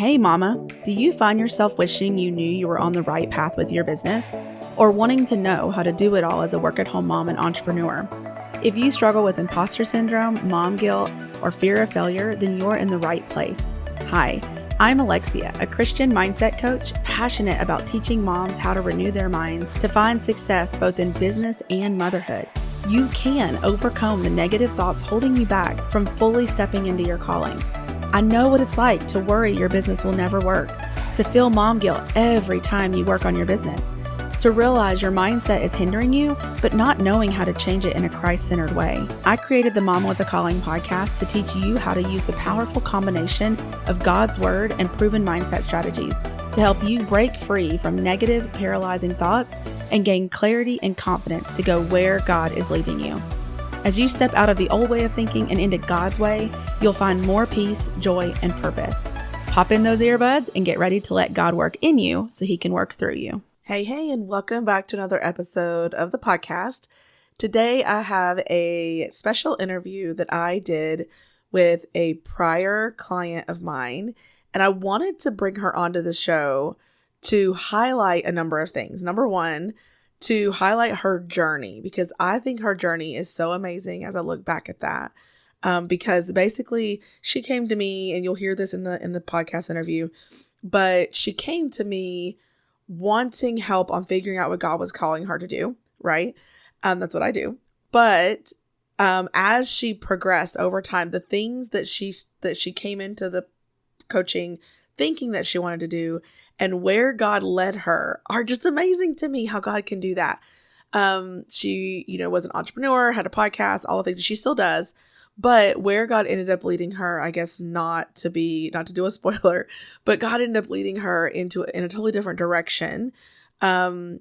Hey mama, do you find yourself wishing you knew you were on the right path with your business? Or wanting to know how to do it all as a work-at-home mom and entrepreneur? If you struggle with imposter syndrome, mom guilt, or fear of failure, then you're in the right place. Hi, I'm Alexia, a Christian mindset coach, passionate about teaching moms how to renew their minds to find success both in business and motherhood. You can overcome the negative thoughts holding you back from fully stepping into your calling. I know what it's like to worry your business will never work, to feel mom guilt every time you work on your business, to realize your mindset is hindering you, but not knowing how to change it in a Christ-centered way. I created the Mama with a Calling podcast to teach you how to use the powerful combination of God's Word and proven mindset strategies to help you break free from negative, paralyzing thoughts and gain clarity and confidence to go where God is leading you. As you step out of the old way of thinking and into God's way, you'll find more peace, joy, and purpose. Pop in those earbuds and get ready to let God work in you so He can work through you. Hey, and welcome back to another episode of the podcast. Today, I have a special interview that I did with a prior client of mine, and I wanted to bring her onto the show to highlight a number of things. Number one, to highlight her journey, because I think her journey is so amazing as I look back at that. Because basically she came to me, and you'll hear this in the podcast interview, but she came to me wanting help on figuring out what God was calling her to do, right? That's what I do. But as she progressed over time, the things that she came into the coaching thinking that she wanted to do and where God led her are just amazing to me, how God can do that. She, was an entrepreneur, had a podcast, all the things that she still does, but where God ended up leading her, I guess not to do a spoiler, but God ended up leading her in a totally different direction. And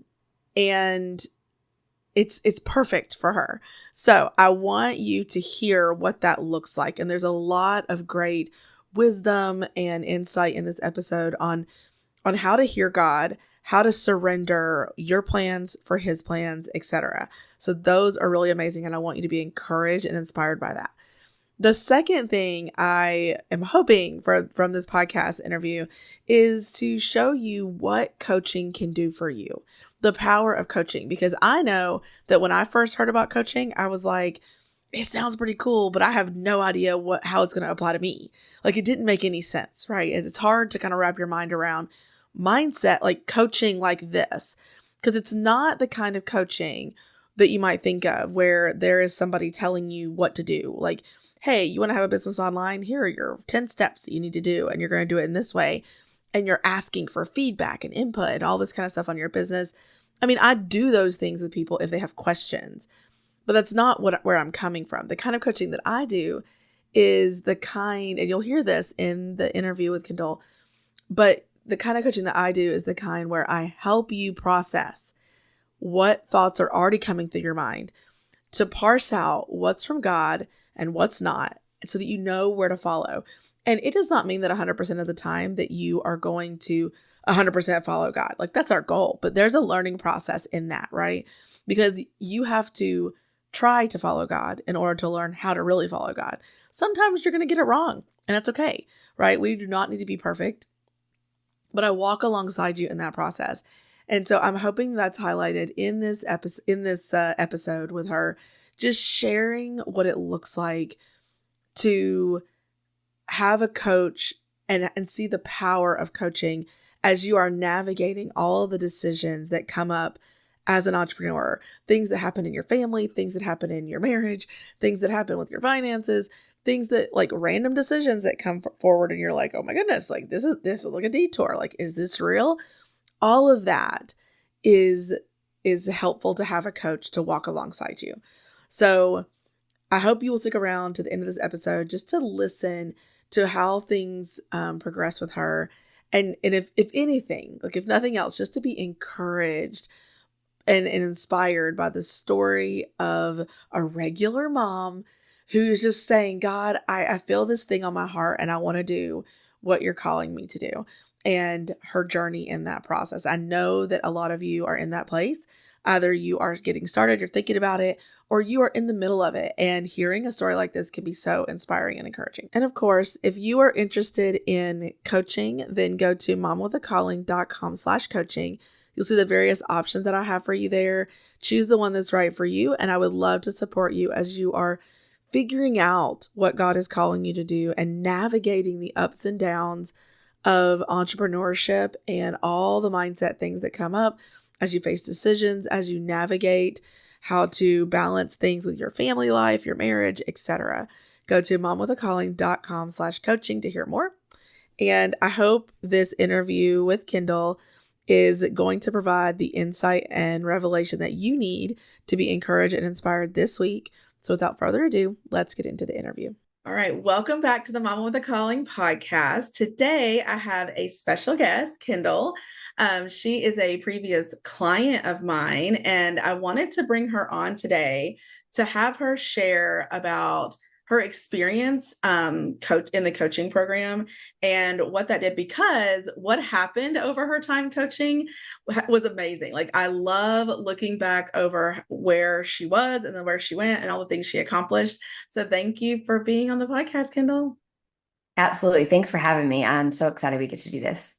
it's perfect for her. So I want you to hear what that looks like. And there's a lot of great wisdom and insight in this episode on how to hear God, how to surrender your plans for His plans, etc. So those are really amazing, and I want you to be encouraged and inspired by that. The second thing I am hoping from this podcast interview is to show you what coaching can do for you, the power of coaching, because I know that when I first heard about coaching, I was like, it sounds pretty cool, but I have no idea how it's going to apply to me. Like, it didn't make any sense, right? It's hard to kind of wrap your mind around mindset, like coaching like this, because it's not the kind of coaching that you might think of where there is somebody telling you what to do. Like, hey, you want to have a business online? Here are your 10 steps that you need to do, and you're going to do it in this way. And you're asking for feedback and input and all this kind of stuff on your business. I mean, I do those things with people if they have questions, but that's not where I'm coming from. The kind of coaching that I do is the kind, and you'll hear this in the interview with Kendahl, but the kind of coaching that I do is the kind where I help you process what thoughts are already coming through your mind, to parse out what's from God and what's not, so that you know where to follow. And it does not mean that 100% of the time that you are going to 100% follow God. Like, that's our goal, but there's a learning process in that, right? Because you have to try to follow God in order to learn how to really follow God. Sometimes you're going to get it wrong, and that's okay, right? We do not need to be perfect, but I walk alongside you in that process. And so I'm hoping that's highlighted in this episode with her, just sharing what it looks like to have a coach and see the power of coaching as you are navigating all of the decisions that come up as an entrepreneur, things that happen in your family, things that happen in your marriage, things that happen with your finances, things that, like, random decisions that come forward and you're like, oh my goodness, like this was like a detour. Like, is this real? All of that is helpful to have a coach to walk alongside you. So I hope you will stick around to the end of this episode just to listen to how things progress with her. And if anything, like if nothing else, just to be encouraged and inspired by the story of a regular mom who's just saying, God, I feel this thing on my heart and I want to do what you're calling me to do. And her journey in that process. I know that a lot of you are in that place. Either you are getting started, you're thinking about it, or you are in the middle of it. And hearing a story like this can be so inspiring and encouraging. And of course, if you are interested in coaching, then go to momwithacalling.com/coaching. You'll see the various options that I have for you there. Choose the one that's right for you. And I would love to support you as you are figuring out what God is calling you to do and navigating the ups and downs of entrepreneurship and all the mindset things that come up as you face decisions, as you navigate how to balance things with your family life, your marriage, etc. Go to momwithacalling.com/coaching to hear more. And I hope this interview with Kendahl is going to provide the insight and revelation that you need to be encouraged and inspired this week. So without further ado, let's get into the interview. All right, welcome back to the Mama with a Calling podcast. Today, I have a special guest, Kendahl. She is a previous client of mine, and I wanted to bring her on today to have her share about her experience in the coaching program and what that did, because what happened over her time coaching was amazing. Like, I love looking back over where she was and then where she went and all the things she accomplished. So thank you for being on the podcast, Kendahl. Absolutely. Thanks for having me. I'm so excited we get to do this.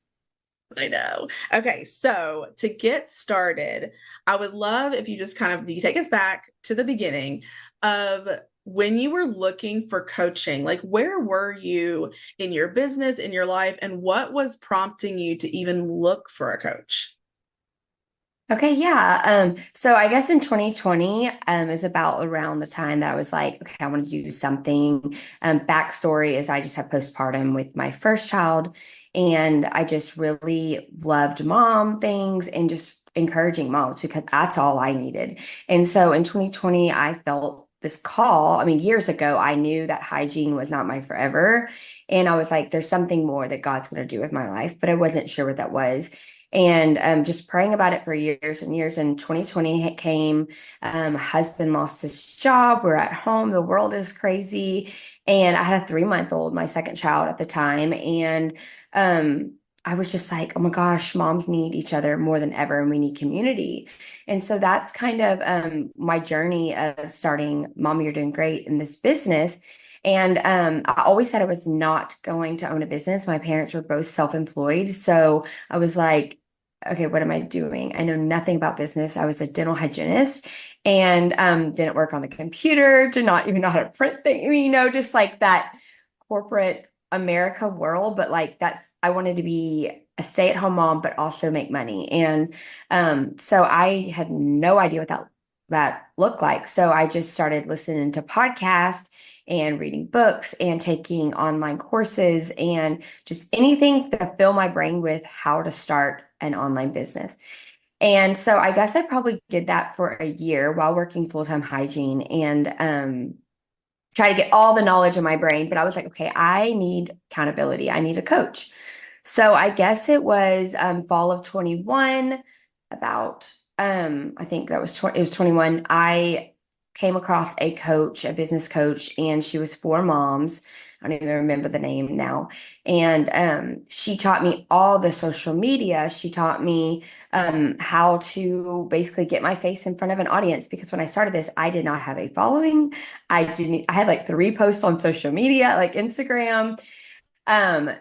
I know. Okay, so to get started, I would love if you just you take us back to the beginning of when you were looking for coaching. Like, where were you in your business, in your life, and what was prompting you to even look for a coach? Okay, yeah. So I guess in 2020 is about around the time that I was like, okay, I want to do something. Backstory is I just had postpartum with my first child, and I just really loved mom things and just encouraging moms because that's all I needed. And so in 2020, I felt this call. I mean, years ago, I knew that hygiene was not my forever. And I was like, there's something more that God's going to do with my life, but I wasn't sure what that was. And just praying about it for years and years. And 2020 came. Husband lost his job. We're at home. The world is crazy. And I had a 3-month-old, my second child at the time. And I was just like, oh my gosh, moms need each other more than ever, and we need community. And so that's kind of my journey of starting Mom, You're Doing Great in this business. And I always said I was not going to own a business. My parents were both self-employed. So I was like, okay, what am I doing? I know nothing about business. I was a dental hygienist and didn't work on the computer, did not even know how to print things, I mean, just like that corporate America world. But like I wanted to be a stay-at-home mom, but also make money. And so I had no idea what that looked like. So I just started listening to podcasts and reading books and taking online courses and just anything to fill my brain with how to start an online business. And so I guess I probably did that for a year while working full-time hygiene and try to get all the knowledge in my brain. But I was like, okay, I need accountability. I need a coach. So I guess it was fall of 21, about I think that was it was 21. I came across a coach, a business coach, and she was for moms. I don't even remember the name now. And she taught me all the social media. She taught me how to basically get my face in front of an audience, because when I started this, I did not have a following. I had like 3 posts on social media, like Instagram.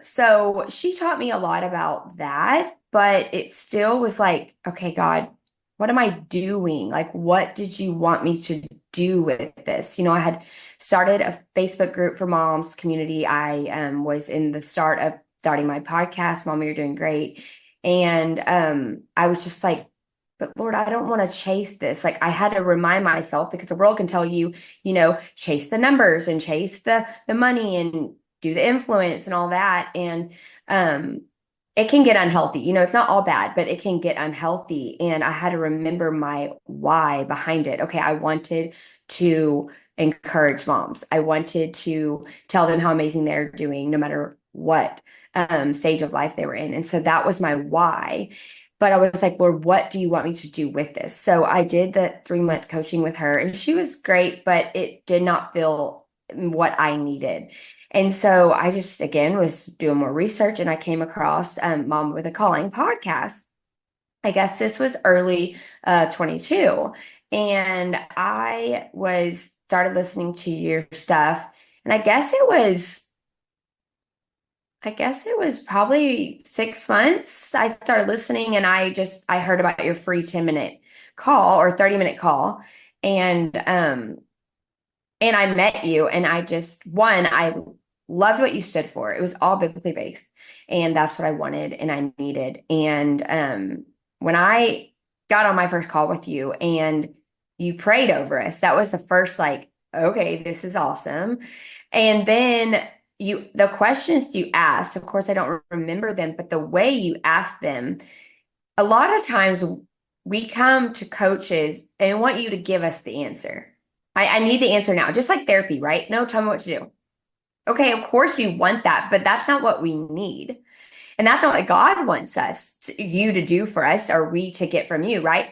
So she taught me a lot about that, but it still was like, okay, God, what am I doing? Like, what did you want me to do with this? I had started a Facebook group for moms community. I was in the start of starting my podcast, Mom, You're Doing Great. And I was just like, but Lord, I don't want to chase this. Like, I had to remind myself, because the world can tell you, chase the numbers and chase the money and do the influence and all that. And it can get unhealthy. It's not all bad, but it can get unhealthy. And I had to remember my why behind it. Okay, I wanted to encourage moms. I wanted to tell them how amazing they're doing no matter what stage of life they were in. And so that was my why. But I was like, Lord, what do you want me to do with this? So I did the 3-month coaching with her, and she was great, but it did not feel what I needed. And so I just, again, was doing more research, and I came across Mom with a Calling podcast. I guess this was early 22. And I was started listening to your stuff. And I guess it was probably 6 months. I started listening and I heard about your free 10-minute call or 30-minute call. And and I met you and I loved what you stood for. It was all biblically based. And that's what I wanted and I needed. And when I got on my first call with you and you prayed over us, that was the first like, okay, this is awesome. And then the questions you asked, of course, I don't remember them, but the way you asked them, a lot of times we come to coaches and want you to give us the answer. I need the answer now, just like therapy, right? No, tell me what to do. Okay, of course we want that, but that's not what we need. And that's not what God wants you to do for us or we to get from you, right?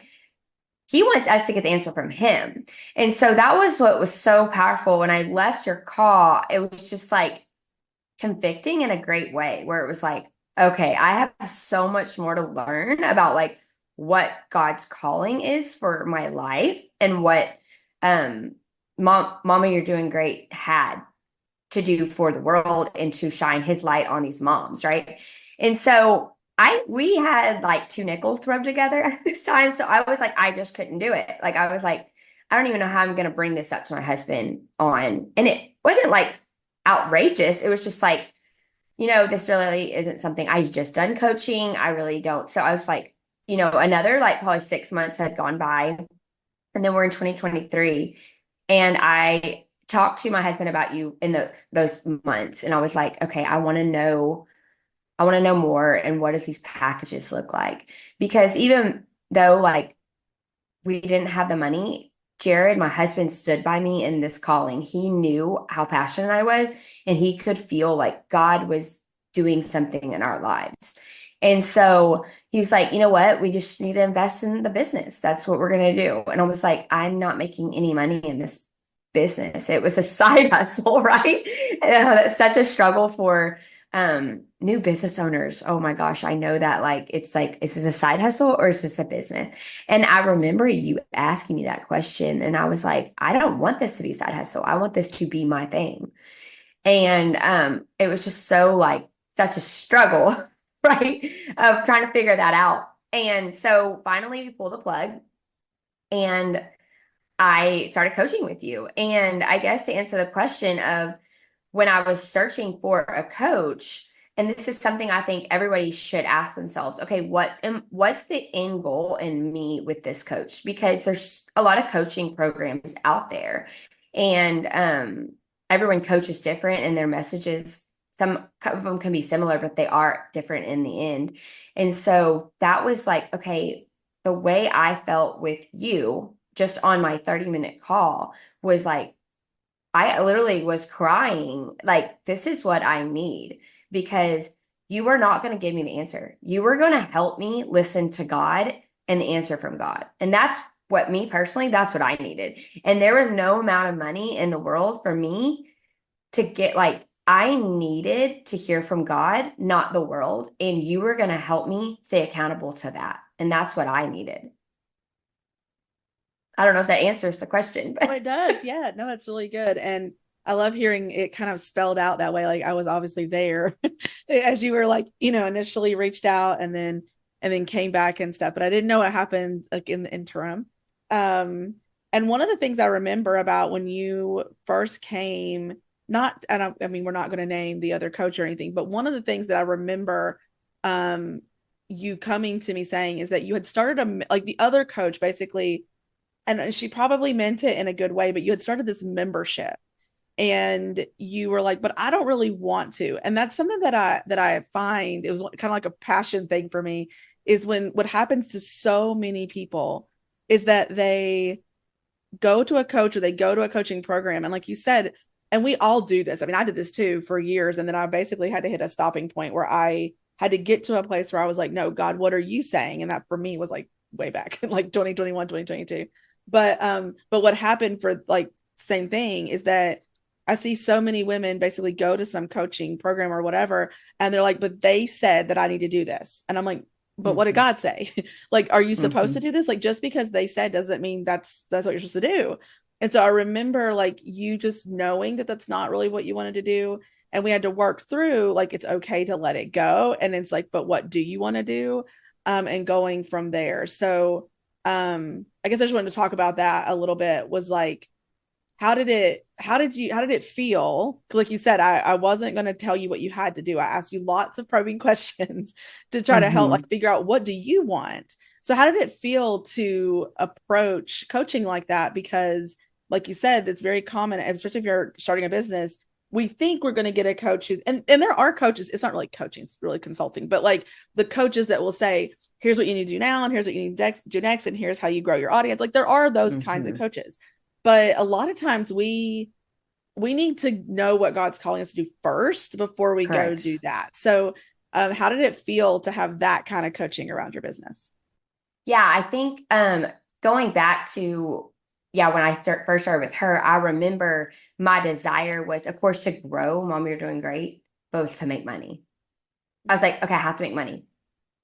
He wants us to get the answer from him. And so that was what was so powerful. When I left your call, it was just like convicting in a great way, where it was like, okay, I have so much more to learn about like what God's calling is for my life and what um Mama You're Doing Great had to do for the world and to shine his light on these moms, right? And so we had like two nickels rubbed together at this time. So I was like, I just couldn't do it. Like I was like, I don't even know how I'm gonna bring this up to my husband on. And it wasn't like outrageous. It was just like, this really isn't something I just done coaching. I really don't. So I was like, another like probably 6 months had gone by. And then we're in 2023. And I talked to my husband about you in those months. And I was like, okay, I want to know more. And what does these packages look like? Because even though like we didn't have the money, Jared, my husband, stood by me in this calling. He knew how passionate I was, and he could feel like God was doing something in our lives. And so he was like, you know what? We just need to invest in the business. That's what we're going to do. And I was like, I'm not making any money in this business. It was a side hustle, right? That's such a struggle for new business owners. Oh my gosh, I know that it's like, is this a side hustle or is this a business? And I remember you asking me that question, and I was like, I don't want this to be a side hustle. I want this to be my thing. And it was just so like such a struggle, right? Of trying to figure that out. And so finally we pulled the plug and I started coaching with you. And I guess to answer the question of when I was searching for a coach, and this is something I think everybody should ask themselves, okay, what's the end goal in me with this coach? Because there's a lot of coaching programs out there, and everyone coaches different, and their messages, some of them can be similar, but they are different in the end. And so that was like, okay, the way I felt with you just on my 30-minute call was like, I literally was crying, like, this is what I need because you were not going to give me the answer. You were going to help me listen to God and the answer from God. And that's what me personally, that's what I needed. And there was no amount of money in the world for me to get, like, I needed to hear from God, not the world. And you were going to help me stay accountable to that. And that's what I needed. I don't know if that answers the question, Oh, but it does. Yeah. No, that's really good. And I love hearing it kind of spelled out that way. Like I was obviously there as you were like, initially reached out and then came back and stuff. But I didn't know what happened like in the interim. Um, and one of the things I remember about when you first came, not, I mean, we're not going to name the other coach or anything, but one of the things that I remember um you coming to me saying is that you had started like the other coach basically, and she probably meant it in a good way, but you had started this membership and you were like, but I don't really want to. And that's something that I find it was kind of like a passion thing for me is when what happens to so many people is that they go to a coach or they go to a coaching program. And like you said, and we all do this. I mean, I did this too for years. And then I basically had to hit a stopping point where I had to get to a place where I was like, no, God, what are you saying? And that for me was like way back, like 2021, 2022. But what happened for like same thing is that I see so many women basically go to some coaching program or whatever, and they're like, but they said that I need to do this. And I'm like, but what did Hmm. God say? Like, are you supposed to Hmm. do this? Like, just because they said doesn't mean that's what you're supposed to do. And so I remember like you just knowing that that's not really what you wanted to do. And we had to work through like it's okay to let it go. And it's like, but what do you want to do? And going from there. So I guess I just wanted to talk about that a little bit was like how did it feel? Like you said, I wasn't going to tell you what you had to do. I asked you lots of probing questions to try to help Hmm. like figure out what do you want. So how did it feel to approach coaching like that? Because like you said, it's very common, especially if you're starting a business. We think we're going to get a coach who, and there are coaches, it's not really coaching, it's really consulting, but like the coaches that will say, here's what you need to do now, and here's what you need to do next, and here's how you grow your audience. Like there are those kinds of Hmm. coaches, but a lot of times we need to know what God's calling us to do first before we go Correct. do that. So, how did it feel to have that kind of coaching around your business? Yeah, I think going back to yeah, when first started with her, I remember my desire was, of course, to grow. Mom, you're doing great, both to make money. I was like, okay, I have to make money.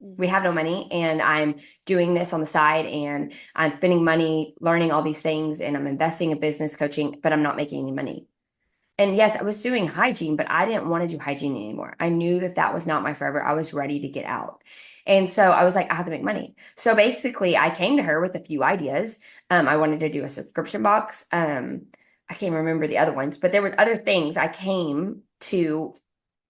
We Mm-hmm. have no money, and I'm doing this on the side, and I'm spending money learning all these things, and I'm investing in business coaching, but I'm not making any money. And yes, I was doing hygiene, but I didn't want to do hygiene anymore. I knew that that was not my forever. I was ready to get out. And so I was like, I have to make money. So basically, I came to her with a few ideas. I wanted to do a subscription box. I can't remember the other ones, but there were other things I came to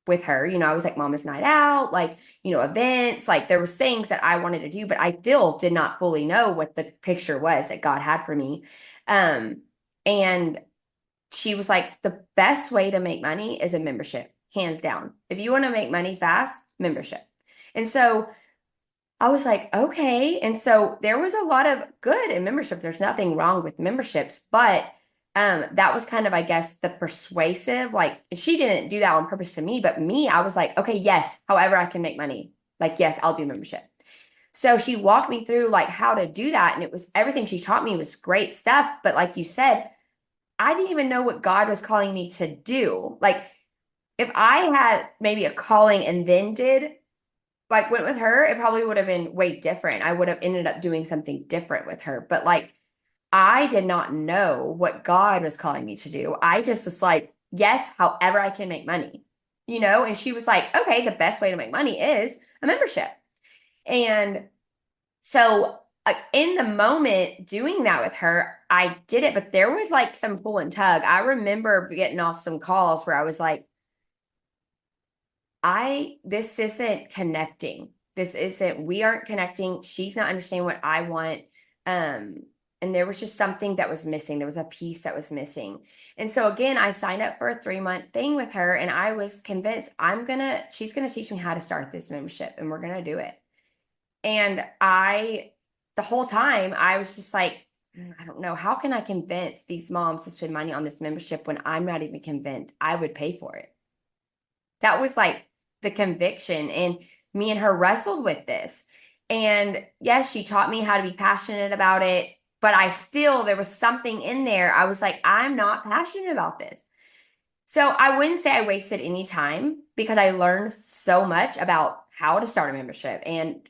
with her. You know, I was like mama's night out, like, you know, events, like there was things that I wanted to do, but I still did not fully know what the picture was that God had for me. And she was like, the best way to make money is a membership, hands down. If you want to make money fast, membership. And so I was like, okay. And so there was a lot of good in membership. There's nothing wrong with memberships, but that was kind of, I guess, the persuasive. Like she didn't do that on purpose to me, but me, I was like, okay, yes, however I can make money. Like, yes, I'll do membership. So she walked me through like how to do that. And it was everything she taught me was great stuff. But like you said, I didn't even know what God was calling me to do. Like, if I had maybe a calling and then did, like, went with her, it probably would have been way different. I would have ended up doing something different with her. But, like, I did not know what God was calling me to do. I just was like, yes, however I can make money, you know? And she was like, okay, the best way to make money is a membership. And so, like in the moment doing that with her, I did it, but there was like some pull and tug. I remember getting off some calls where I was like, this isn't connecting. We aren't connecting. She's not understanding what I want. Um, and there was just something that was missing. There was a piece that was missing. And so again, I signed up for a 3-month thing with her, and I was convinced she's gonna teach me how to start this membership, and we're gonna do it. And the whole time, I was just like, I don't know, how can I convince these moms to spend money on this membership when I'm not even convinced I would pay for it? That was like the conviction. And me and her wrestled with this. And yes, she taught me how to be passionate about it, but there was something in there. I was like, I'm not passionate about this. So I wouldn't say I wasted any time because I learned so much about how to start a membership and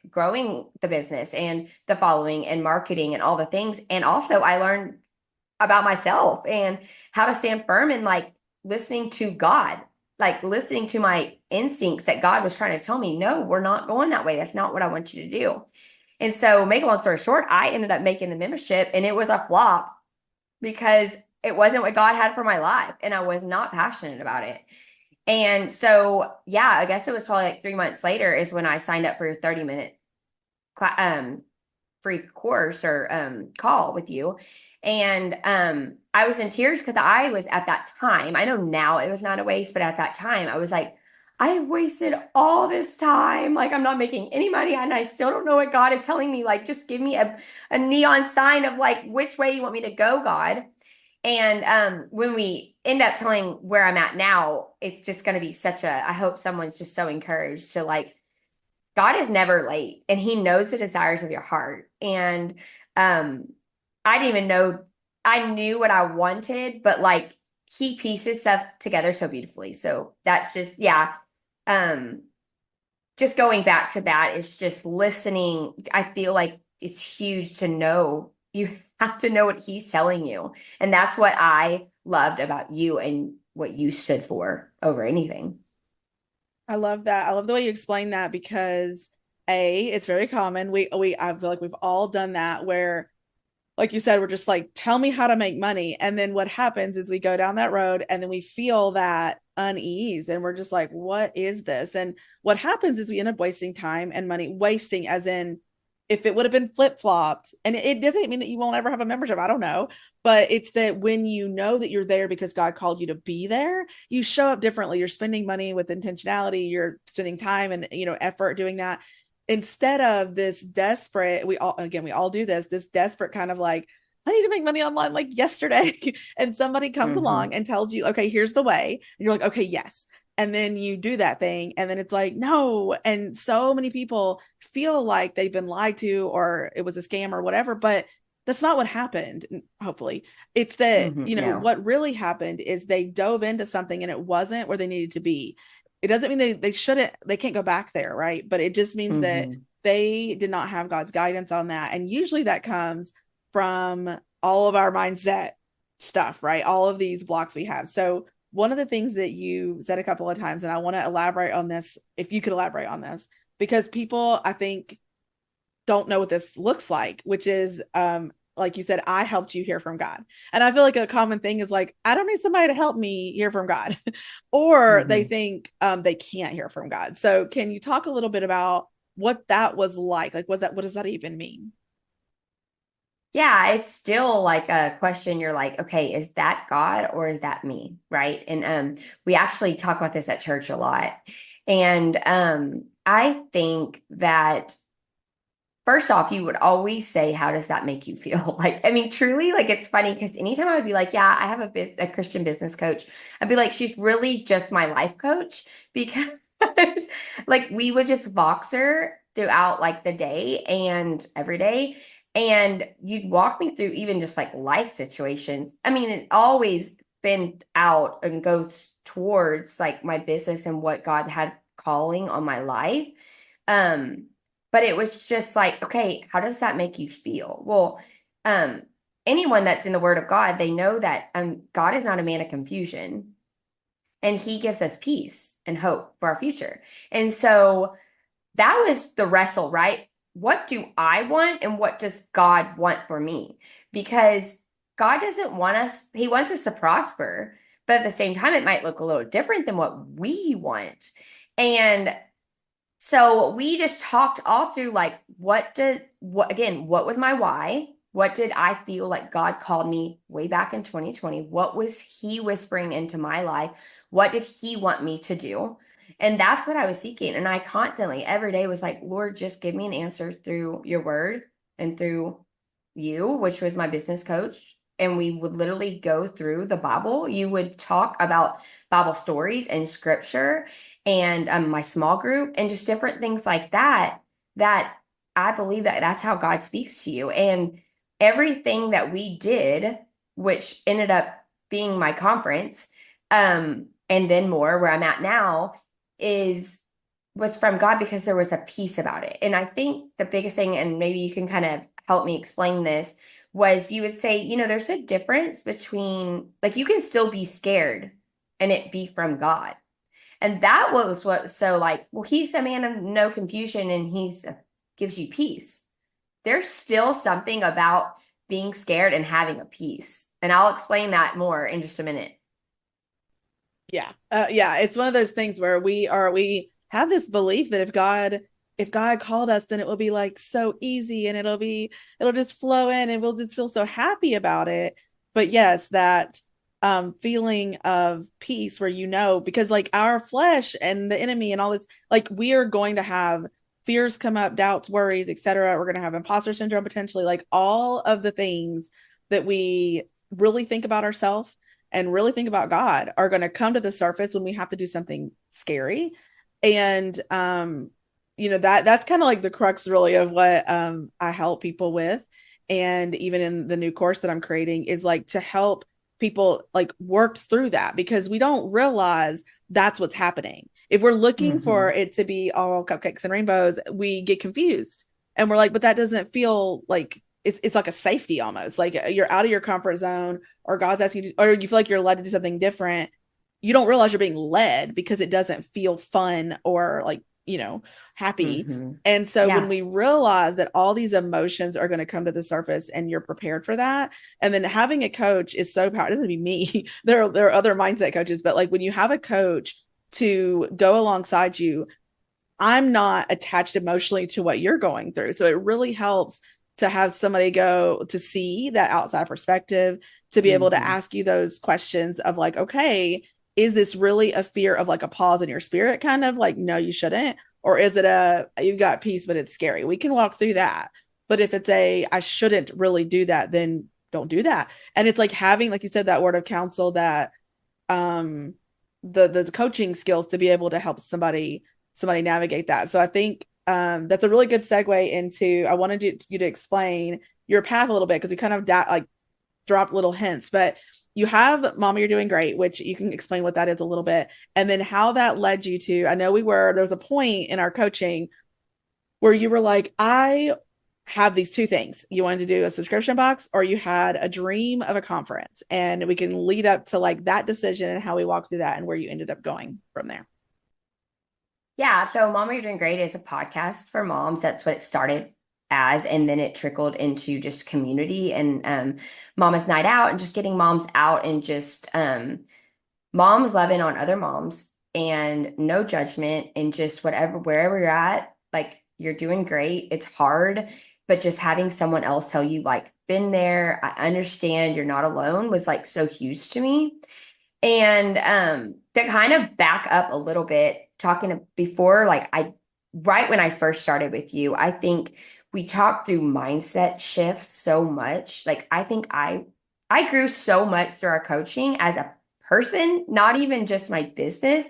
growing the business and the following and marketing and all the things. And also I learned about myself and how to stand firm and like listening to God, like listening to my instincts that God was trying to tell me, no, we're not going that way. That's not what I want you to do. And so, make a long story short, I ended up making the membership and it was a flop because it wasn't what God had for my life and I was not passionate about it. And so, yeah, I guess it was probably like 3 months later is when I signed up for your 30-minute free course or call with you. And I was in tears because I was at that time, I know now it was not a waste, but at that time I was like, I've wasted all this time. Like I'm not making any money and I still don't know what God is telling me. Like, just give me a neon sign of like which way you want me to go, God. And when we end up telling where I'm at now, it's just going to be I hope someone's just so encouraged to like, God is never late and he knows the desires of your heart. And I didn't even know I knew what I wanted, but like he pieces stuff together so beautifully. So that's just, yeah. Um, just going back to that, it's just listening. I feel like it's huge to know. You have to know what he's telling you. And that's what I loved about you and what you stood for over anything. I love that. I love the way you explain that because it's very common. I feel like we've all done that where, like you said, we're just like, tell me how to make money. And then what happens is we go down that road and then we feel that unease and we're just like, what is this? And what happens is we end up wasting time and money, wasting as in if it would have been flip-flopped, and it doesn't mean that you won't ever have a membership. I don't know. But it's that when you know that you're there because God called you to be there, you show up differently. You're spending money with intentionality, you're spending time and effort doing that instead of this desperate, we all do this desperate kind of like, I need to make money online like yesterday. And somebody comes Mm-hmm. along and tells you, okay, here's the way. And you're like, okay, yes. And then you do that thing. And then it's like, no. And so many people feel like they've been lied to or it was a scam or whatever. But that's not what happened. Hopefully, it's that, Mm-hmm. No. what really happened is they dove into something and it wasn't where they needed to be. It doesn't mean they can't go back there, right? But it just means that Mm-hmm. they did not have God's guidance on that. And usually that comes from all of our mindset stuff, right? All of these blocks we have. So one of the things that you said a couple of times, and I want to elaborate on this, if you could elaborate on this, because people, I think, don't know what this looks like, which is like you said, I helped you hear from God. And I feel like a common thing is like, I don't need somebody to help me hear from God. Or they Mm-hmm. think they can't hear from God. So can you talk a little bit about what that was like? Like what does that even mean? Yeah, it's still like a question. You're like, okay, is that God or is that me? Right. And we actually talk about this at church a lot. And I think that first off, you would always say, how does that make you feel? Like, I mean, truly, like it's funny because anytime I would be like, yeah, I have a Christian business coach, I'd be like, she's really just my life coach because like we would just box her throughout like the day and every day. And you'd walk me through even just like life situations. I mean, it always been out and goes towards like my business and what God had calling on my life. Um, but it was just like, okay, how does that make you feel? Well, um, anyone that's in the Word of God, they know that God is not a man of confusion, and He gives us peace and hope for our future. And so that was the wrestle, right? What do I want, and what does God want for me? Because God doesn't want us; He wants us to prosper, but at the same time, it might look a little different than what we want. And so we just talked all through like what was my why? What did I feel like God called me way back in 2020? What was he whispering into my life? What did he want me to do? And that's what I was seeking. And I constantly every day was like, Lord, just give me an answer through your word and through you, which was my business coach. And we would literally go through the Bible. You would talk about Bible stories and scripture and my small group and just different things like that that I believe that that's how God speaks to you. And everything that we did, which ended up being my conference, and then more where I'm at now, is was from God because there was a peace about it. And I think the biggest thing, and maybe you can kind of help me explain this, was you would say, there's a difference between like you can still be scared and it be from God. And that was what, so like, well, he's a man of no confusion and he's gives you peace. There's still something about being scared and having a peace. And I'll explain that more in just a minute. Yeah. Yeah. It's one of those things where we have this belief that if God called us, then it will be like so easy and it'll just flow in and we'll just feel so happy about it. But yes, that feeling of peace where because like our flesh and the enemy and all this, like we are going to have fears come up, doubts, worries, etc. We're going to have imposter syndrome potentially, like all of the things that we really think about ourselves and really think about God are going to come to the surface when we have to do something scary. And that's kind of like the crux really of what I help people with. And even in the new course that I'm creating is like to help people like work through that because we don't realize that's what's happening. If we're looking for Hmm. it to be all cupcakes and rainbows, we get confused. And we're like, but that doesn't feel like it's like a safety almost. Like you're out of your comfort zone, or God's asking you, or you feel like you're led to do something different. You don't realize you're being led because it doesn't feel fun or like, happy. Hmm. And so when Yeah. we realize that all these emotions are going to come to the surface and you're prepared for that, and then having a coach is so powerful. It doesn't be me. There are other mindset coaches, but like when you have a coach to go alongside you, I'm not attached emotionally to what you're going through. So it really helps to have somebody go to see that outside perspective, to be able to Hmm. ask you those questions of like, okay, is this really a fear of like a pause in your spirit, kind of like, no, you shouldn't? Or is it you've got peace, but it's scary? We can walk through that. But if it's I shouldn't really do that, then don't do that. And it's like having, like you said, that word of counsel, that um the coaching skills to be able to help somebody navigate that. So I think that's a really good segue into, I wanted you to explain your path a little bit, because we kind of like dropped little hints, but you have Mama, You're Doing Great, which you can explain what that is a little bit, and then how that led you to, I know there was a point in our coaching where you were like, I have these two things. You wanted to do a subscription box, or you had a dream of a conference. And we can lead up to like that decision and how we walked through that and where you ended up going from there. Yeah. So Mama, You're Doing Great is a podcast for moms. That's what it started as. And then it trickled into just community and Mama's Night Out and just getting moms out and just moms loving on other moms and no judgment and just whatever, wherever you're at, like you're doing great. It's hard, but just having someone else tell you, like, been there, I understand, you're not alone was like so huge to me. And to kind of back up a little bit, talking to, before, like right when I first started with you, I think we talked through mindset shifts so much. Like I grew so much through our coaching as a person, not even just my business,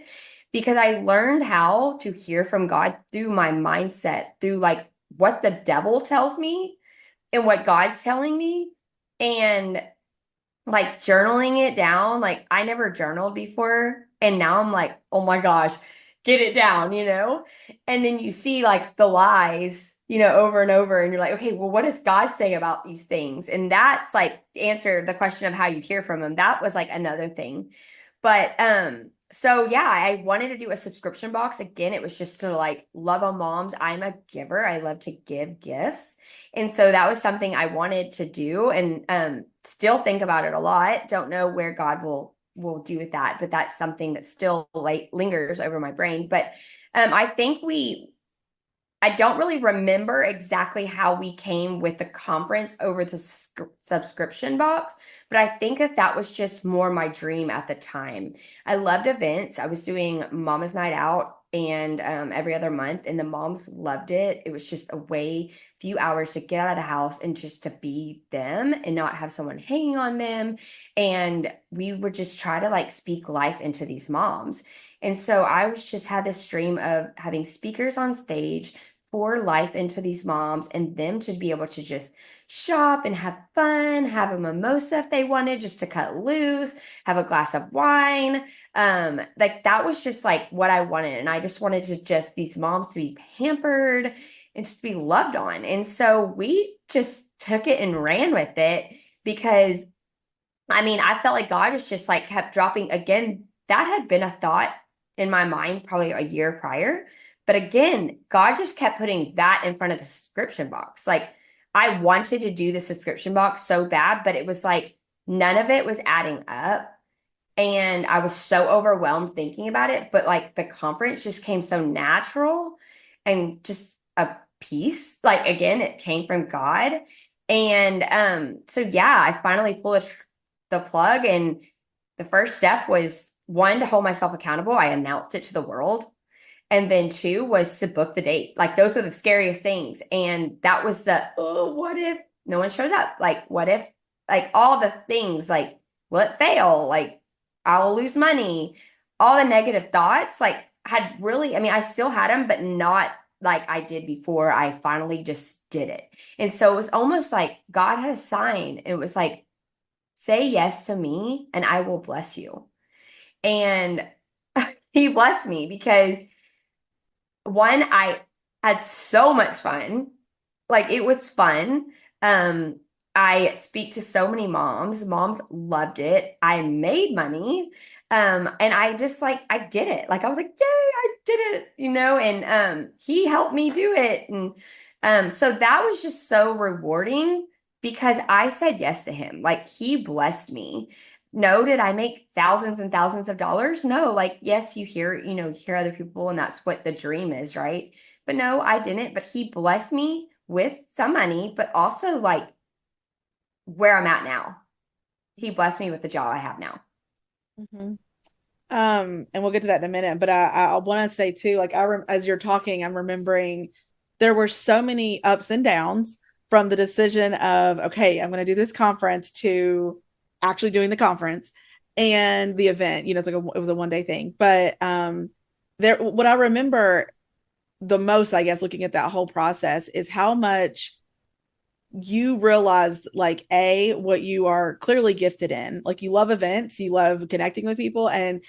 because I learned how to hear from God through my mindset, through like what the devil tells me and what God's telling me. And like journaling it down. Like I never journaled before. And now I'm like, oh my gosh, get it down, you know? And then you see like the lies, over and over. And you're like, okay, well, what does God say about these things? And that's like answer the question of how you hear from him. That was like another thing. But so yeah, I wanted to do a subscription box. Again, it was just to like love on moms. I'm a giver. I love to give gifts. And so that was something I wanted to do and still think about it a lot. Don't know where God will do with that, but that's something that still like lingers over my brain. But I think I don't really remember exactly how we came with the conference over the subscription box, but I think that was just more my dream at the time. I loved events. I was doing Mama's Night Out and every other month, and the moms loved it. It was just a way, few hours to get out of the house and just to be them and not have someone hanging on them. And we would just try to like speak life into these moms. And so I was just had this dream of having speakers on stage pour life into these moms and them to be able to just shop and have fun, have a mimosa if they wanted, just to cut loose, have a glass of wine. Like that was just like what I wanted. And I just wanted to just these moms to be pampered and just be loved on. And so we just took it and ran with it because I mean, I felt like God was just like kept dropping again. That had been a thought in my mind probably a year prior. But again, God just kept putting that in front of the subscription box. Like I wanted to do the subscription box so bad, but it was like none of it was adding up. And I was so overwhelmed thinking about it. But like the conference just came so natural and just a peace. Like again, it came from God. And so yeah, I finally pulled the plug. And the first step was one, to hold myself accountable. I announced it to the world. And then two was to book the date. Like those were the scariest things. And that was oh, what if no one shows up? Like, what if, like, all the things, like, will it fail? Like, I'll lose money. All the negative thoughts, like, had really, I mean, I still had them, but not like I did before I finally just did it. And so it was almost like God had a sign. It was like, say yes to me and I will bless you. And he blessed me because one, I had so much fun. Like it was fun. Um, I speak to so many moms. Moms loved it. I made money. And I just like I did it. Like I was like, yay, I did it, and he helped me do it. And so that was just so rewarding because I said yes to him. Like he blessed me. No, did I make thousands and thousands of dollars? No, like yes, you hear other people, and that's what the dream is, right? But no, I didn't. But he blessed me with some money, but also like where I'm at now. He blessed me with the job I have now. Mhm. And we'll get to that in a minute, but I want to say too, like as you're talking, I'm remembering there were so many ups and downs from the decision of, okay, I'm going to do this conference to actually doing the conference and the event. It's like it was a 1 day thing, but what I remember the most, I guess, looking at that whole process is how much you realize like what you are clearly gifted in. Like you love events, you love connecting with people, and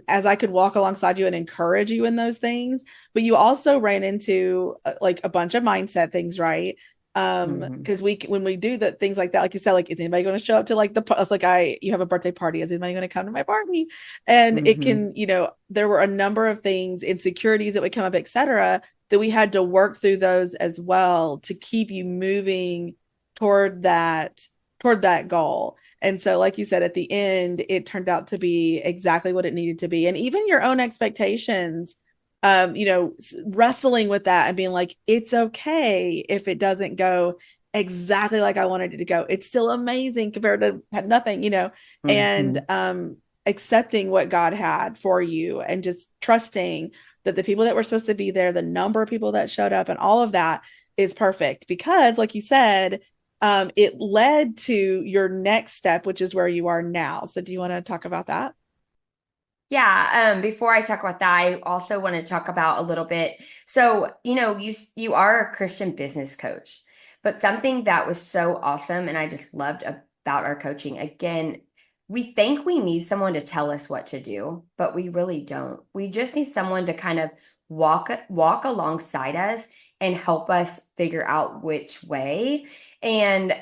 as I could walk alongside you and encourage you in those things, but you also ran into like a bunch of mindset things, right? Hmm. Because we when we do the things like that, like you said, like is anybody going to show up to like it's like you have a birthday party, is anybody going to come to my party? And it Hmm. can, there were a number of things, insecurities that would come up, etc., that we had to work through those as well to keep you moving toward that goal. And so like you said, at the end it turned out to be exactly what it needed to be. And even your own expectations, wrestling with that and being like, it's okay if it doesn't go exactly like I wanted it to go. It's still amazing compared to nothing, and Hmm. accepting what God had for you and just trusting that the people that were supposed to be there, the number of people that showed up, and all of that is perfect because, like you said, it led to your next step, which is where you are now. So, do you want to talk about that? Yeah, before I talk about that, I also want to talk about a little bit. So, you are a Christian business coach, but something that was so awesome and I just loved about our coaching, again, we think we need someone to tell us what to do, but we really don't. We just need someone to kind of walk alongside us and help us figure out which way. And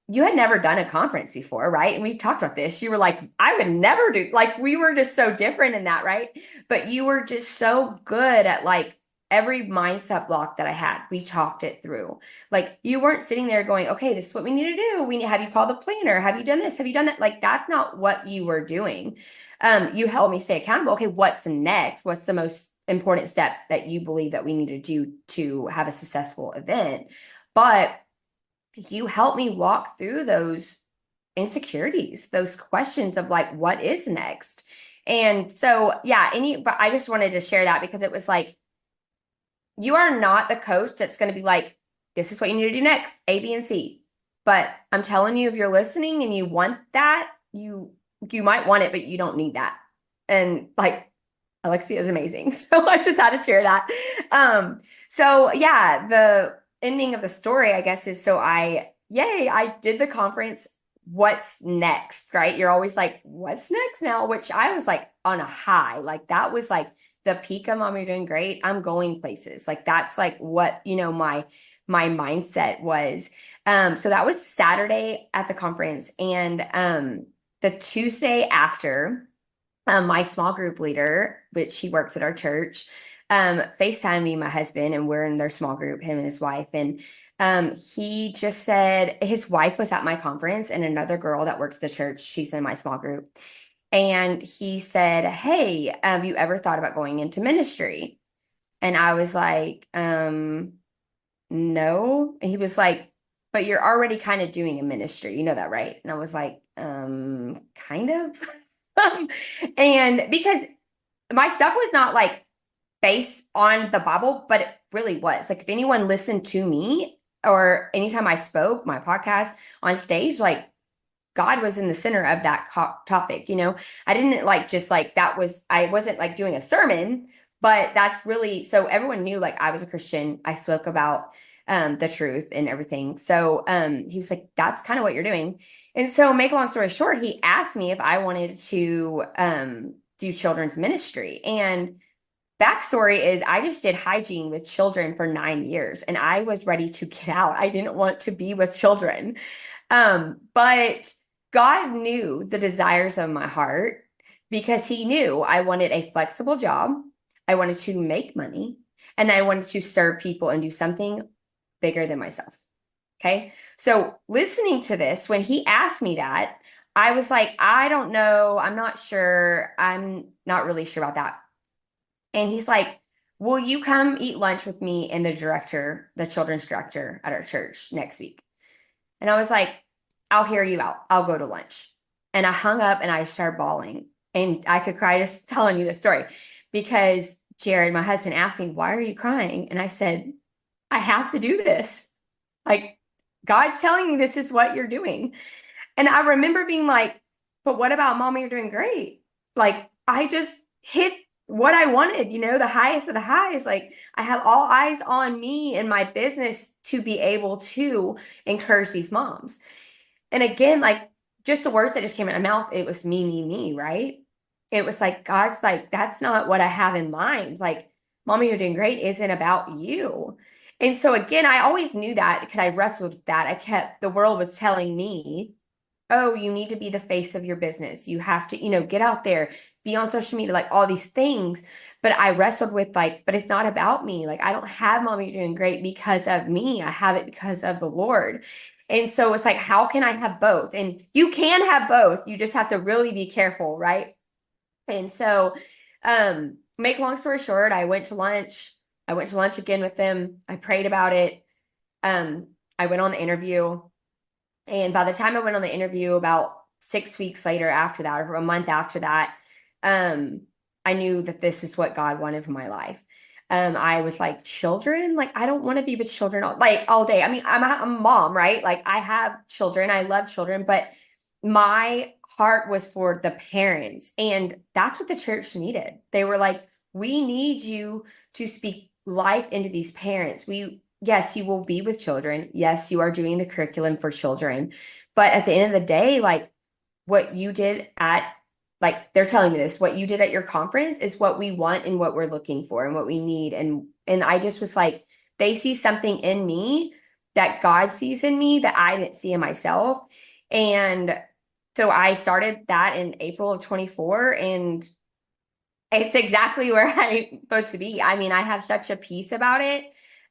you had never done a conference before, right? And we've talked about this. You were like, I would never do, like, we were just so different in that, right? But you were just so good at like every mindset block that I had. We talked it through. Like, you weren't sitting there going, okay, this is what we need to do. Have you called the planner? Have you done this? Have you done that? Like, that's not what you were doing. You helped me stay accountable. Okay, what's next? What's the most important step that you believe that we need to do to have a successful event? But you help me walk through those insecurities, those questions of like, what is next? And so, yeah, but I just wanted to share that because it was like, you are not the coach that's going to be like, this is what you need to do next, A, B, and C. But I'm telling you, if you're listening and you want that, you might want it, but you don't need that. And like Alexia is amazing. So I just had to share that. So yeah, the ending of the story, I guess, is yay, I did the conference. What's next? Right? You're always like, what's next now? Which I was like on a high. Like that was like the peak of mom, you're doing great. I'm going places. Like that's like what, my mindset was. So that was Saturday at the conference. And the Tuesday after, my small group leader, which she works at our church, FaceTime me, my husband, and we're in their small group, him and his wife. And he just said his wife was at my conference and another girl that works at the church, she's in my small group. And he said, hey, have you ever thought about going into ministry? And I was like, no. And he was like, but you're already kind of doing a ministry. You know that, right? And I was like, kind of. And because my stuff was not like based on the Bible, but it really was. Like if anyone listened to me or anytime I spoke my podcast on stage, like God was in the center of that topic. I didn't like just like I wasn't like doing a sermon, but that's really so everyone knew like I was a Christian. I spoke about the truth and everything. So he was like, that's kind of what you're doing. And so, make a long story short, he asked me if I wanted to do children's ministry. And backstory is I just did hygiene with children for 9 years and I was ready to get out. I didn't want to be with children. But God knew the desires of my heart because he knew I wanted a flexible job. I wanted to make money and I wanted to serve people and do something bigger than myself. Okay. So listening to this, when he asked me that, I was like, I don't know. I'm not sure. I'm not really sure about that. And he's like, will you come eat lunch with me and the children's director at our church next week? And I was like, I'll hear you out. I'll go to lunch. And I hung up and I started bawling. And I could cry just telling you the story because Jared, my husband, asked me, why are you crying? And I said, I have to do this. Like, God's telling me this is what you're doing. And I remember being like, but what about mommy? You're doing great. Like, I just hit what I wanted, the highest of the highs. Like, I have all eyes on me and my business to be able to encourage these moms. And again, like, just the words that just came out of my mouth, it was me, right? It was like, God's like, that's not what I have in mind. Like, mommy, you're doing great isn't about you. And so again, I always knew that because I wrestled with that. The world was telling me, oh, you need to be the face of your business. You have to, get out there, be on social media, like all these things. But I wrestled with like, but it's not about me. Like, I don't have mommy doing great because of me. I have it because of the Lord. And so it's like, how can I have both? And you can have both. You just have to really be careful, right? And so, make long story short, I went to lunch. I went to lunch again with them. I prayed about it. I went on the interview. And by the time I went on the interview, about 6 weeks later after that, or a month after that, I knew that this is what God wanted for my life. I was like, children, like, I don't want to be with children all day. I mean, I'm a mom, right? Like, I have children, I love children, but my heart was for the parents. And that's what the church needed. They were like, we need you to speak life into these parents. Yes, you will be with children. Yes, you are doing the curriculum for children. But at the end of the day, like, what you did like, they're telling me this, what you did at your conference is what we want and what we're looking for and what we need. And I just was like, they see something in me that God sees in me that I didn't see in myself. And so I started that in April of 24, and it's exactly where I'm supposed to be. I mean, I have such a peace about it.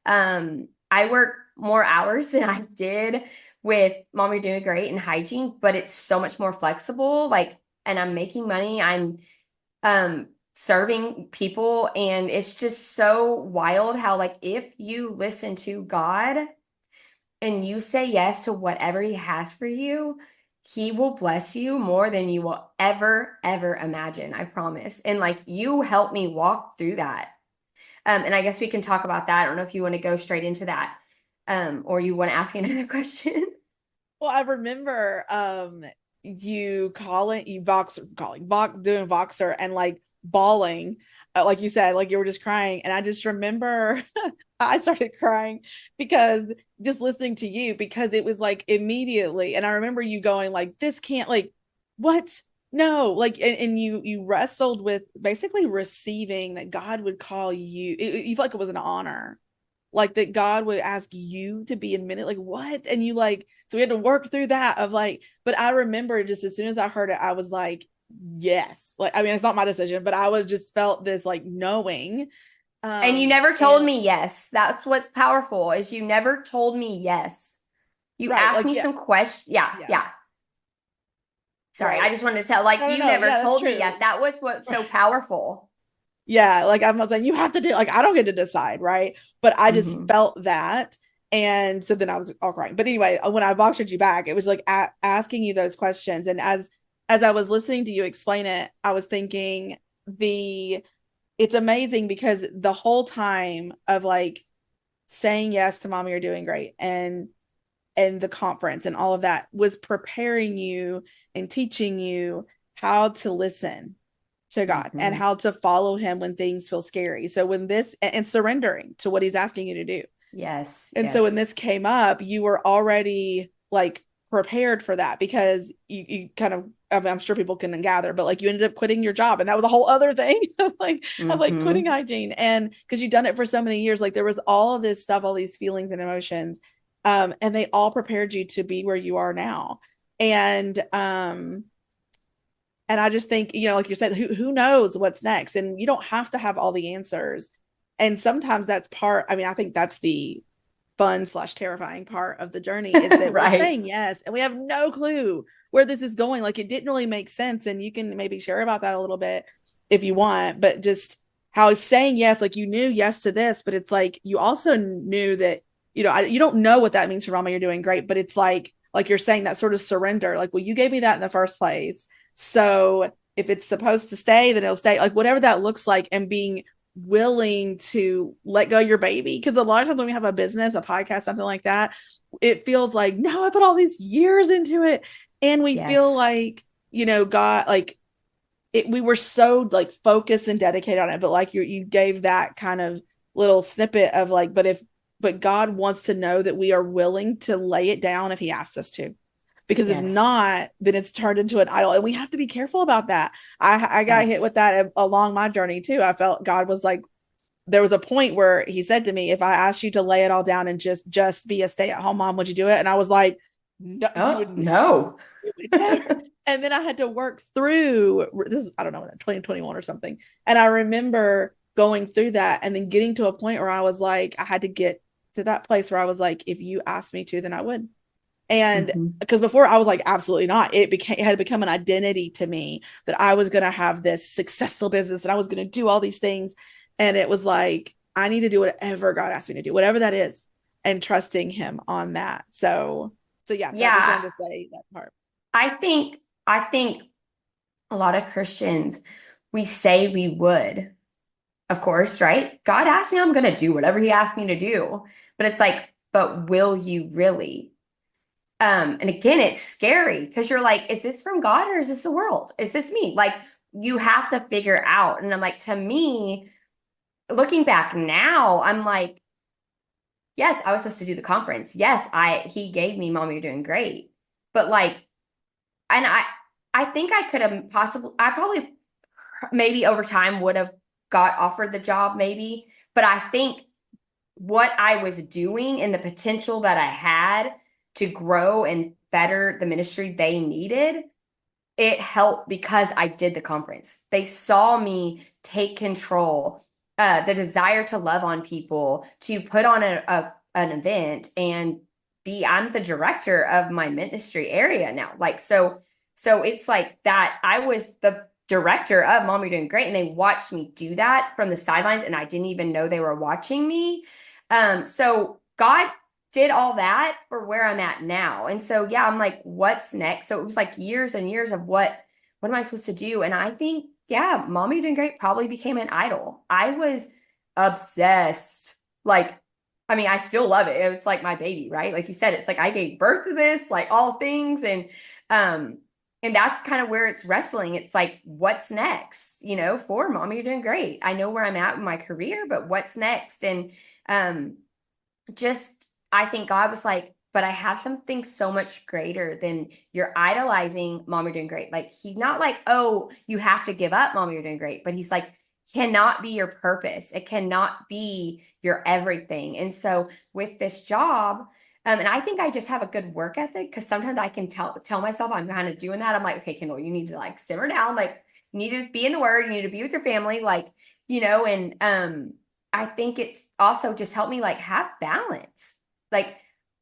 I work more hours than I did with Mom, You're Doing Great and hygiene, but it's so much more flexible. Like, and I'm making money. I'm serving people, and it's just so wild how, like, if you listen to God and you say yes to whatever he has for you, he will bless you more than you will ever imagine. I promise. And like, you helped me walk through that. And I guess we can talk about that. I don't know if you want to go straight into that, or you want to ask me another question. Well, I remember you calling you doing Voxer and like bawling, like you said, like you were just crying. And I just remember I started crying because just listening to you, because it was like immediately. And I remember you going like, this can't, like, what? No, like, and you wrestled with basically receiving that God would call you. You felt like it was an honor, like that God would ask you to be admitted. Like, what? And you like, so we had to work through that of like, but I remember just as soon as I heard it, I was like, yes. Like, I mean, it's not my decision, but I was just felt this like knowing. And you never told And me yes. That's what's powerful is you never told me yes. You right, asked like, me yeah, some questions. Yeah, yeah, yeah. Sorry, I right. just wanted to tell, like, No, you no, never yeah, that's told me true. yes. That was what's so powerful. Yeah, like I'm not saying you have to do, like, I don't get to decide, right? But I just Hmm. felt that. And so then I was all crying. But anyway, when I boxed you back, it was like asking you those questions. And as I was listening to you explain it, I was thinking it's amazing because the whole time of like saying yes to Mommy, You're Doing Great, and the conference and all of that was preparing you and teaching you how to listen to God and Hmm. how to follow him when things feel scary. So when this, and surrendering to what he's asking you to do. Yes, And so when yes. this came up, you were already like prepared for that because you kind of I mean, I'm sure people can gather, but like you ended up quitting your job, and that was a whole other thing of like quitting Mm-hmm. hygiene, and because you've done it for so many years, like there was all of this stuff, all these feelings and emotions, and they all prepared you to be where you are now. And I just think, like you said, who knows what's next, and you don't have to have all the answers. And sometimes that's part. I mean, I think that's the fun/terrifying part of the journey, is that we're Right. saying yes and we have no clue where this is going. Like it didn't really make sense. And you can maybe share about that a little bit if you want, but just how saying yes, like you knew yes to this, but it's like you also knew that, you don't know what that means for Mama. You're doing great, but it's like you're saying that sort of surrender, like, well, you gave me that in the first place. So if it's supposed to stay, then it'll stay, like whatever that looks like, and being willing to let go of your baby. Because a lot of times when we have a business, a podcast, something like that, it feels like, no, I put all these years into it. And we feel Yes. like, God, like we were so like focused and dedicated on it. But like you gave that kind of little snippet of like, but God wants to know that we are willing to lay it down if he asks us to. Because if Yes. not, then it's turned into an idol, and we have to be careful about that. I got hit Yes. with that along my journey too. I felt God was like, there was a point where he said to me, if I asked you to lay it all down and just be a stay-at-home mom, would you do it? And I was like, no, you Oh, would never. no. You would never. And then I had to work through this, I don't know, 2021 or something. And I remember going through that and then getting to a point where I was like, I had to get to that place where I was like, if you asked me to, then I would. And Hmm. because before I was like, absolutely not. It had become an identity to me that I was going to have this successful business and I was going to do all these things. And it was like, I need to do whatever God asked me to do, whatever that is, and trusting him on that. So yeah, I just Yeah, wanted to say that part. I think a lot of Christians, we say we would, of course, right? God asked me, I'm going to do whatever he asked me to do. But it's like, but will you really? And again, it's scary because you're like, is this from God or is this the world? Is this me? Like, you have to figure out. And I'm like, to me, looking back now, I'm like, yes, I was supposed to do the conference. Yes, he gave me Mom, you're doing great. But like, and I think I could have I probably maybe over time would have got offered the job, maybe. But I think what I was doing and the potential that I had to grow and better the ministry they needed, it helped because I did the conference. They saw me take control, the desire to love on people, to put on an event and I'm the director of my ministry area now. Like, so it's like that. I was the director of Mom, You're Doing Great. And they watched me do that from the sidelines. And I didn't even know they were watching me. So God did all that for where I'm at now. And so, yeah, I'm like, what's next? So it was like years and years of what am I supposed to do? And I think, yeah, Mommy Doing Great probably became an idol. I was obsessed. Like, I mean, I still love it. It's like my baby, right? Like you said, it's like I gave birth to this, like all things. Um, and that's kind of where it's wrestling. It's like, what's next? For Mommy, you're doing great. I know where I'm at in my career, but what's next? And um, just I think God was like, but I have something so much greater than you're idolizing Mom, you're doing great. Like he's not like, oh, you have to give up, Mom, you're doing great. But he's like, cannot be your purpose. It cannot be your everything. And so with this job, and I think I just have a good work ethic because sometimes I can tell myself I'm kind of doing that. I'm like, okay, Kendahl, you need to like simmer down. Like you need to be in the word. You need to be with your family. Like, and I think it's also just helped me like have balance. Like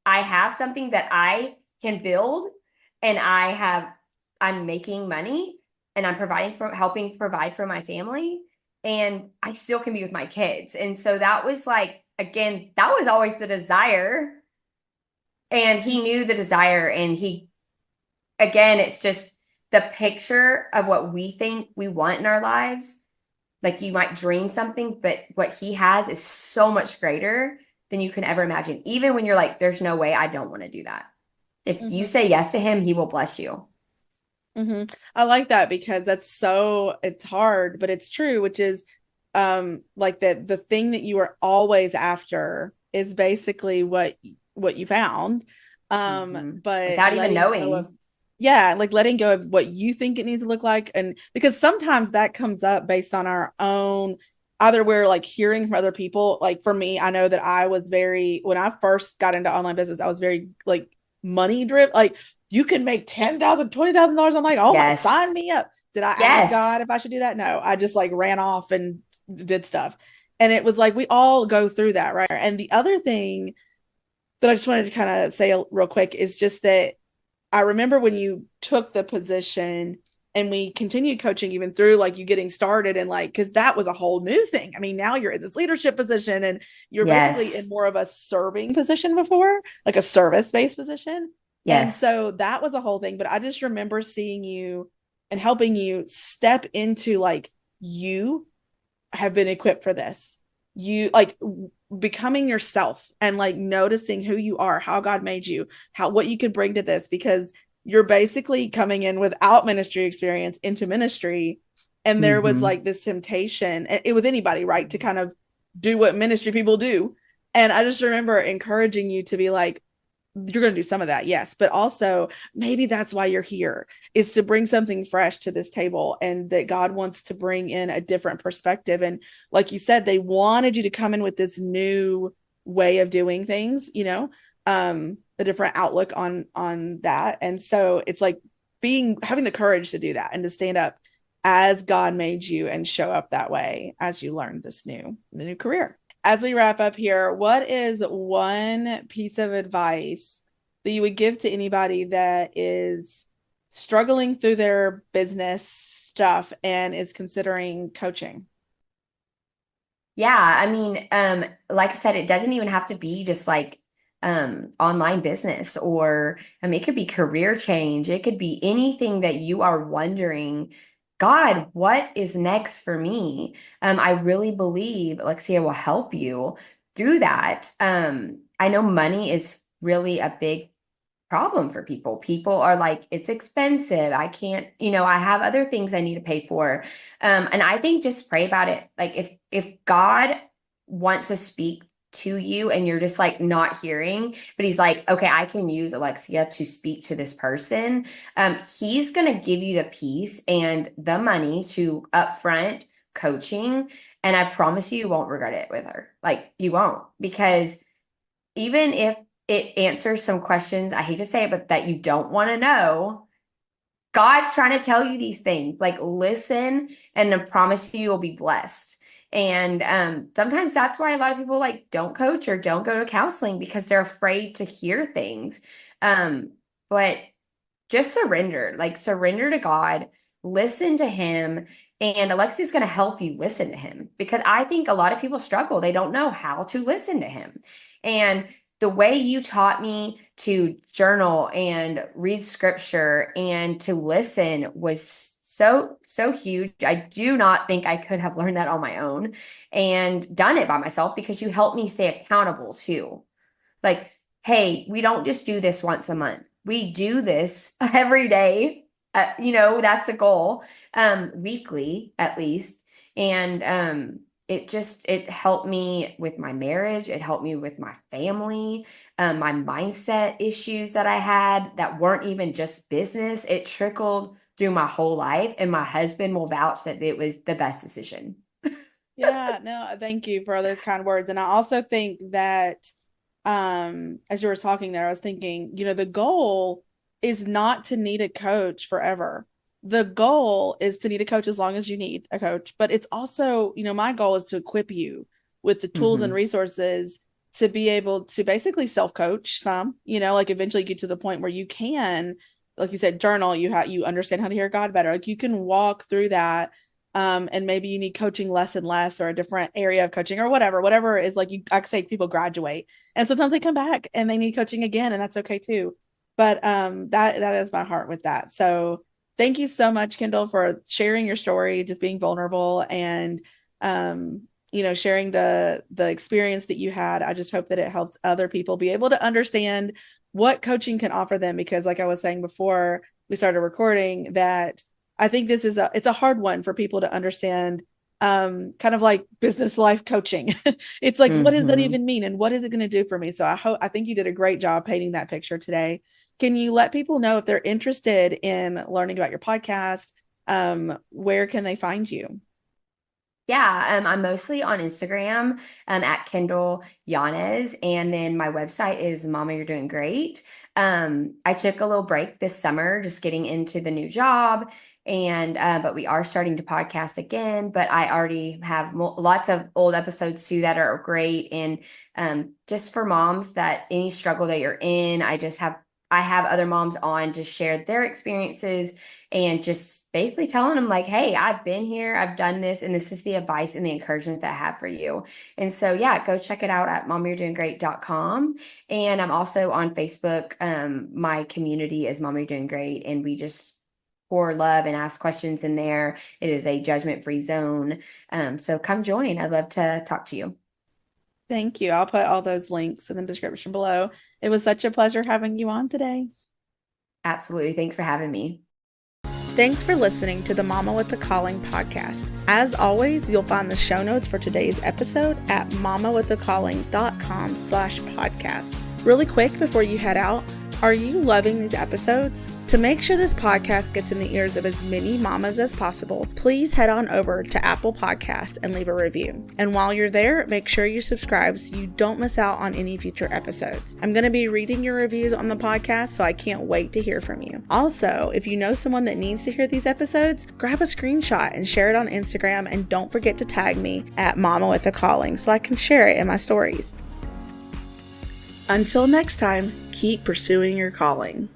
I have something that I can build and I'm making money and I'm helping provide for my family and I still can be with my kids. And so that was like, again, that was always the desire. And he knew the desire and again, it's just the picture of what we think we want in our lives. Like you might dream something, but what he has is so much greater than you can ever imagine. Even when you're like, there's no way I don't want to do that. If you Mm-hmm. say yes to him, he will bless you. Mm-hmm. I like that because it's hard, but it's true, which is like the thing that you were always after is basically what you found. Mm-hmm. But Without even letting go of, knowing. yeah, like letting go of what you think it needs to look like. And because sometimes that comes up based on our own, either we're like hearing from other people. Like for me, I know that I was very, when I first got into online business, I was very like money driven. Like you can make $10,000, $20,000 online. Oh my, sign Yes. me up. Did I ask Yes. God if I should do that? No, I just like ran off and did stuff. And it was like, we all go through that, right? And the other thing that I just wanted to kind of say real quick is just that I remember when you took the position and we continued coaching even through like you getting started and like, because that was a whole new thing. I mean, now you're in this leadership position and you're basically in Yes. more of a serving position before, like a service based position. And Yes. so that was a whole thing. But I just remember seeing you and helping you step into like, you have been equipped for this. You like becoming yourself and like noticing who you are, how God made you, how what you could bring to this, because you're basically coming in without ministry experience into ministry. And there was Mm-hmm. like this temptation, it was anybody, right, to kind of do what ministry people do. And I just remember encouraging you to be like, you're going to do some of that, yes, but also maybe that's why you're here, is to bring something fresh to this table, and that God wants to bring in a different perspective. And like you said, they wanted you to come in with this new way of doing things, a different outlook on that. And so it's like having the courage to do that and to stand up as God made you and show up that way as you learn the new career. As we wrap up here, what is one piece of advice that you would give to anybody that is struggling through their business stuff and is considering coaching? Yeah, I mean, like I said, it doesn't even have to be just like online business, or it could be career change. It could be anything that you are wondering, God, what is next for me? I really believe Alexia will help you through that. I know money is really a big problem for people. People are like, it's expensive. I can't, I have other things I need to pay for. And I think just pray about it. Like if God wants to speak to you and you're just like not hearing, but he's like, okay, I can use Alexia to speak to this person. He's gonna give you the peace and the money to upfront coaching. And I promise you won't regret it with her. Like you won't, because even if it answers some questions, I hate to say it, but that you don't want to know, God's trying to tell you these things. Like, listen, and I promise you will be blessed. And sometimes that's why a lot of people like don't coach or don't go to counseling, because they're afraid to hear things. But just surrender, like surrender to God, listen to him. And Alexia's going to help you listen to him, because I think a lot of people struggle. They don't know how to listen to him. And the way you taught me to journal and read scripture and to listen was so, so huge. I do not think I could have learned that on my own and done it by myself, because you helped me stay accountable too. Like, hey, we don't just do this once a month. We do this every day. That's the goal, weekly at least. And it helped me with my marriage. It helped me with my family, my mindset issues that I had that weren't even just business. It trickled through my whole life. And my husband will vouch that it was the best decision. Yeah, no, thank you for all those kind words. And I also think that as you were talking there, I was thinking, the goal is not to need a coach forever. The goal is to need a coach as long as you need a coach. But it's also, my goal is to equip you with the tools and Mm-hmm. resources to be able to basically self-coach some, like eventually get to the point where you can, like you said, journal, you understand how to hear God better. Like you can walk through that. And maybe you need coaching less and less, or a different area of coaching, or whatever is like I say people graduate and sometimes they come back and they need coaching again, and that's okay too. But that is my heart with that. So thank you so much, Kendahl, for sharing your story, just being vulnerable, and sharing the experience that you had. I just hope that it helps other people be able to understand what coaching can offer them, because like I was saying before we started recording, that I think it's a hard one for people to understand, kind of like business life coaching. It's like, what does that Mm-hmm. even mean? And what is it going to do for me? So I think you did a great job painting that picture today. Can you let people know if they're interested in learning about your podcast? Where can they find you? Yeah, I'm mostly on Instagram at Kendahl Yanez, and then my website is Mama, You're Doing Great. I took a little break this summer, just getting into the new job, and but we are starting to podcast again. But I already have lots of old episodes too that are great, and just for moms that any struggle that you're in, I have other moms on just share their experiences and just basically telling them like, hey, I've been here, I've done this, and this is the advice and the encouragement that I have for you. And so yeah, go check it out at mommyou'redoinggreat.com. And I'm also on Facebook. My community is Mom You're Doing Great, and we just pour love and ask questions in there. It is a judgment-free zone. So come join. I'd love to talk to you. Thank you. I'll put all those links in the description below. It was such a pleasure having you on today. Absolutely. Thanks for having me. Thanks for listening to the Mama with a Calling podcast. As always, you'll find the show notes for today's episode at mamawithacalling.com/podcast. Really quick before you head out, are you loving these episodes? To make sure this podcast gets in the ears of as many mamas as possible, please head on over to Apple Podcasts and leave a review. And while you're there, make sure you subscribe so you don't miss out on any future episodes. I'm going to be reading your reviews on the podcast, so I can't wait to hear from you. Also, if you know someone that needs to hear these episodes, grab a screenshot and share it on Instagram, and don't forget to tag me at Mama with a Calling so I can share it in my stories. Until next time, keep pursuing your calling.